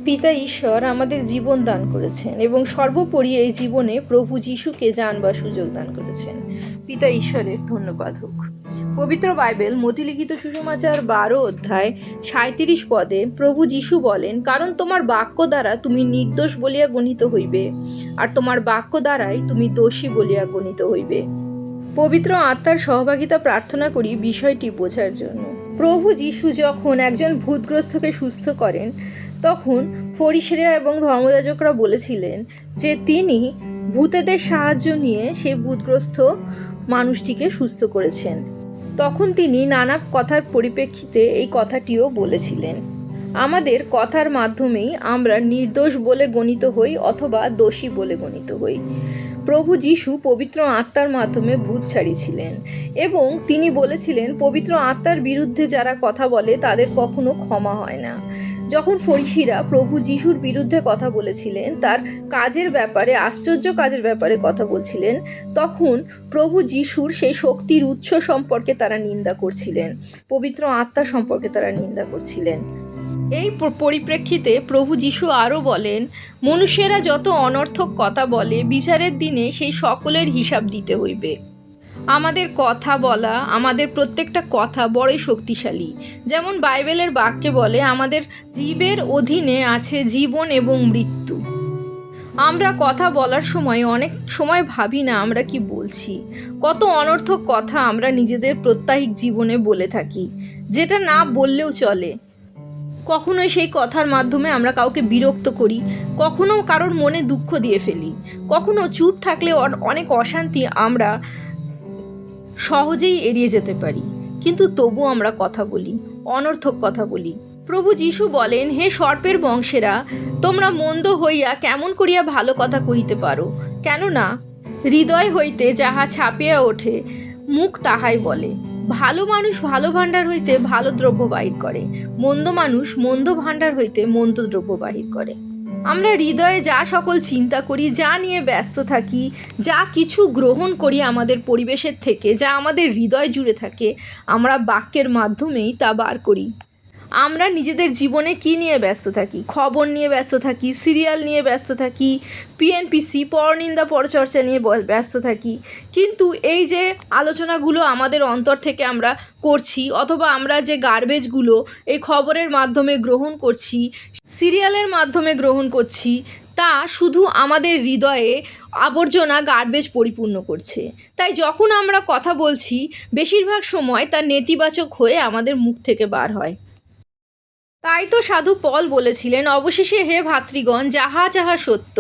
পিতা ঈশ্বর আমাদের জীবন দান করেছেন এবং সর্বোপরি এই জীবনে প্রভু যিশুকে জানবার সুযোগ দান করেছেন। পিতা ঈশ্বরের ধন্যবাদ হোক। পবিত্র বাইবেল মতিলিখিত সুসমাচার 12 অধ্যায় 37 পদে প্রভু যিশু বলেন, কারণ তোমার বাক্য দ্বারা তুমি নির্দোষ বলিয়া গণিত হইবে, আর তোমার বাক্য দ্বারাই তুমি দোষী বলিয়া গণিত হইবে। পবিত্র আত্মার সহভাগিতা প্রার্থনা করি বিষয়টি বোঝার জন্য। প্রভু যিশু যখন একজন ভূতগ্রস্তকে সুস্থ করেন, তখন ফরিসিরা এবং ধর্মযাজকরা বলেছিলেন যে তিনি ভূতেদের সাহায্য নিয়ে সেই ভূতগ্রস্ত মানুষটিকে সুস্থ করেছেন। তখন তিনি নানা কথার পরিপ্রেক্ষিতে এই কথাটিও বলেছিলেন, আমাদের কথার মাধ্যমেই আমরা নির্দোষ বলে গণিত হই অথবা দোষী বলে গণিত হই। প্রভু যিশু পবিত্র আত্মার মাধ্যমে ভূত ছাড়িয়েছিলেন এবং তিনি বলেছিলেন, পবিত্র আত্মার বিরুদ্ধে যারা কথা বলে তাদের কখনো ক্ষমা হয় না। যখন ফরিসিরা প্রভু যিশুর বিরুদ্ধে কথা বলেছিলেন, তার কাজের ব্যাপারে, আশ্চর্য কাজের ব্যাপারে কথা বলছিলেন, তখন প্রভু যিশুর সেই শক্তির উৎস সম্পর্কে তারা নিন্দা করছিলেন, পবিত্র আত্মা সম্পর্কে তারা নিন্দা করছিলেন। এই পরিপ্রেক্ষিতে প্রভু যিশু আরও বলেন, মনুষ্যেরা যত অনর্থক কথা বলে বিচারের দিনে সেই সকলের হিসাব দিতে হইবে। আমাদের কথা বলা, আমাদের প্রত্যেকটা কথা বড়ই শক্তিশালী। যেমন বাইবেলের বাক্যে বলে, আমাদের জীবের অধীনে আছে জীবন এবং মৃত্যু। আমরা কথা বলার সময় অনেক সময় ভাবি না আমরা কি বলছি। কত অনর্থক কথা আমরা নিজেদের প্রত্যাহিক জীবনে বলে থাকি, যেটা না বললেও চলে। কখনোই সেই কথার মাধ্যমে আমরা কাউকে বিরক্ত করি, কখনো কারোর মনে দুঃখ দিয়ে ফেলি, কখনো চুপ থাকলে অনেক অশান্তি আমরা সহজেই এড়িয়ে যেতে পারি, কিন্তু তবু আমরা কথা বলি, অনর্থক কথা বলি। প্রভু যিশু বলেন, হে সর্পের বংশেরা, তোমরা মন্দ হইয়া কেমন করিয়া ভালো কথা কহিতে পারো? কেননা হৃদয় হইতে যাহা ছাপিয়া ওঠে মুখ তাহাই বলে। ভালো মানুষ ভালো ভাণ্ডার হইতে ভালো দ্রব্য বাহির করে, মন্দ মানুষ মন্দ ভাণ্ডার হইতে মন্দ দ্রব্য বাহির করে। আমরা হৃদয়ে যা সকল চিন্তা করি, যা নিয়ে ব্যস্ত থাকি, যা কিছু গ্রহণ করি আমাদের পরিবেশের থেকে, যা আমাদের হৃদয় জুড়ে থাকে, আমরা বাক্যের মাধ্যমেই তা বার করি। আমরা নিজেদের জীবনে কি নিয়ে ব্যস্ত থাকি? খবর নিয়ে ব্যস্ত থাকি, সিরিয়াল নিয়ে ব্যস্ত থাকি, পিএনপিসি, পরনিন্দা পরচর্চা নিয়ে ব্যস্ত থাকি। কিন্তু এই যে আলোচনাগুলো আমাদের অন্তর থেকে আমরা করছি, অথবা আমরা যে গার্বেজগুলো এই খবরের মাধ্যমে গ্রহণ করছি, সিরিয়ালের মাধ্যমে গ্রহণ করছি, তা শুধু আমাদের হৃদয়ে আবর্জনা, গার্বেজ পরিপূর্ণ করছে। তাই যখন আমরা কথা বলছি, বেশিরভাগ সময় তা নেতিবাচক হয়ে আমাদের মুখ থেকে বার হয়। তাই তো সাধু পল বলেছিলেন, অবশেষে হে ভাতৃগণ, যাহা যাহা সত্য,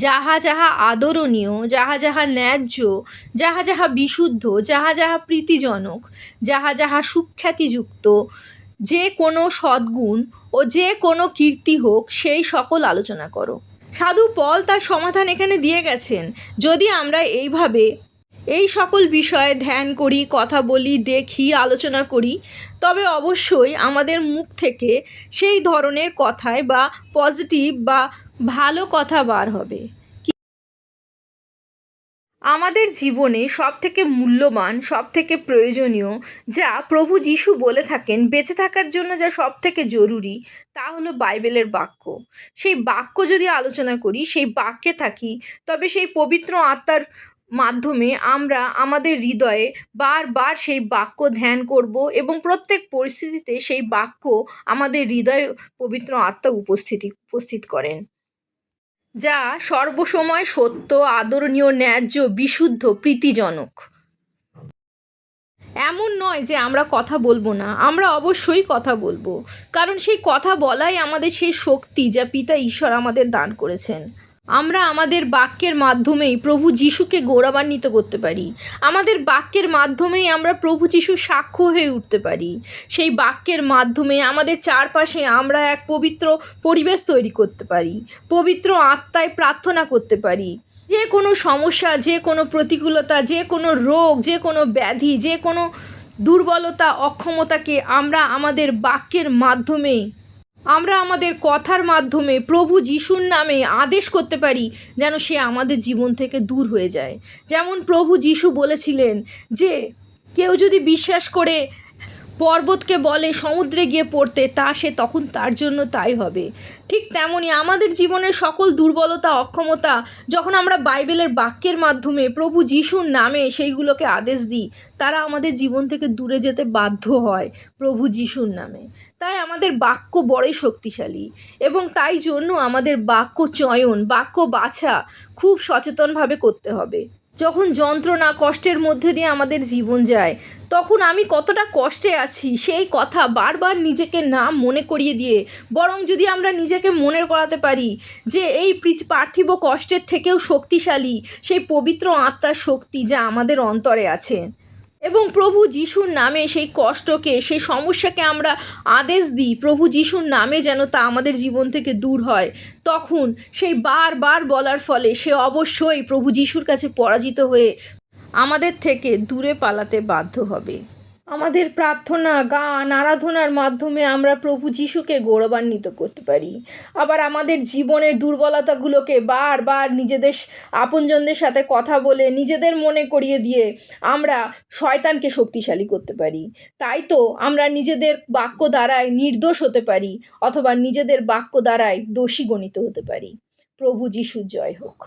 যাহা যাহা আদরণীয়, যাহা যাহা ন্যায্য, যাহা যাহা বিশুদ্ধ, যাহা যাহা প্রীতিজনক, যাহা যাহা সুখ্যাতিযুক্ত, যে কোনো সদ্গুণ ও যে কোনো কীর্তি হোক, সেই সকল আলোচনা করো। সাধু পল তার সমাধান এখানে দিয়ে গেছেন। যদি আমরা এইভাবে এই সকল বিষয়ে ধ্যান করি, কথা বলি, দেখি, আলোচনা করি, তবে অবশ্যই আমাদের মুখ থেকে সেই ধরনের কথায় বা পজিটিভ বা ভালো কথা বার হবে। আমাদের জীবনে সবথেকে মূল্যবান, সবথেকে প্রয়োজনীয়, যা প্রভু যিশু বলে থাকেন বেঁচে থাকার জন্য যা সবথেকে জরুরি, তা হলো বাইবেলের বাক্য। সেই বাক্য যদি আলোচনা করি, সেই বাক্যে থাকি, তবে সেই পবিত্র আত্মার মাধ্যমে আমরা আমাদের হৃদয়ে বারবার সেই বাক্য ধ্যান করব এবং প্রত্যেক পরিস্থিতিতে সেই বাক্য আমাদের হৃদয়ে পবিত্র আত্মা উপস্থিত করেন, যা সর্বসময় সত্য, আদরণীয়, ন্যায্য, বিশুদ্ধ, প্রীতিজনক। এমন নয় যে আমরা কথা বলবো না, আমরা অবশ্যই কথা বলবো, কারণ সেই কথা বলাই আমাদের সেই শক্তি যা পিতা ঈশ্বর আমাদের দান করেছেন। আমরা আমাদের বাক্যের মাধ্যমেই প্রভু যিশুকে গৌরবান্বিত করতে পারি। আমাদের বাক্যের মাধ্যমেই আমরা প্রভু যিশুর সাক্ষ্য হয়ে উঠতে পারি। সেই বাক্যের মাধ্যমে আমাদের চারপাশে আমরা এক পবিত্র পরিবেশ তৈরি করতে পারি, পবিত্র আত্মায় প্রার্থনা করতে পারি। যে কোনো সমস্যা, যে কোনো প্রতিকূলতা, যে কোনো রোগ, যে কোনো ব্যাধি, যে কোনো দুর্বলতা, অক্ষমতাকে আমরা আমাদের বাক্যের মাধ্যমে, আমরা আমাদের কথার মাধ্যমে প্রভু যিশুর নামে আদেশ করতে পারি যেন সে আমাদের জীবন থেকে দূর হয়ে যায়। যেমন প্রভু যিশু বলেছিলেন যে কেউ যদি বিশ্বাস করে পর্বতকে বলে সমুদ্রে গিয়ে পড়তে, তা সে তখন তার জন্য তাই হবে। ঠিক তেমনই আমাদের জীবনের সকল দুর্বলতা, অক্ষমতা যখন আমরা বাইবেলের বাক্যের মাধ্যমে প্রভু যিশুর নামে সেইগুলোকে আদেশ দিই, তারা আমাদের জীবন থেকে দূরে যেতে বাধ্য হয় প্রভু যিশুর নামে। তাই আমাদের বাক্য বড়ই শক্তিশালী, এবং তাই জন্য আমাদের বাক্য চয়ন, বাক্য বাছা খুব সচেতনভাবে করতে হবে। যখন যন্ত্রণা, কষ্টের মধ্যে দিয়ে আমাদের জীবন যায়, তখন আমি কতটা কষ্টে আছি সেই কথা বারবার নিজেকে না মনে করিয়ে দিয়ে, বরং যদি আমরা নিজেকে মনে করাতে পারি যে এই পার্থিব কষ্টের থেকেও শক্তিশালী সেই পবিত্র আত্মার শক্তি যা আমাদের অন্তরে আছে, এবং প্রভু যিশুর নামে সেই কষ্টকে, সেই সমস্যাকে আমরা আদেশ দিই প্রভু যিশুর নামে যেন তা আমাদের জীবন থেকে দূর হয়, তখন সেই বারবার বলার ফলে সে অবশ্যই প্রভু যিশুর কাছে পরাজিত হয়ে আমাদের থেকে দূরে পালাতে বাধ্য হবে। আমাদের প্রার্থনা, গান, আরাধনার মাধ্যমে আমরা প্রভু যিশুকে গৌরবান্বিত করতে পারি। আবার আমাদের জীবনের দুর্বলতাগুলোকে বারবার নিজেদের আপনজনদের সাথে কথা বলে, নিজেদের মনে করিয়ে দিয়ে আমরা শয়তানকে শক্তিশালী করতে পারি। তাই তো আমরা নিজেদের বাক্য দ্বারাই নির্দোষ হতে পারি, অথবা নিজেদের বাক্য দ্বারাই দোষী গণিত হতে পারি। প্রভু যিশুর জয় হোক।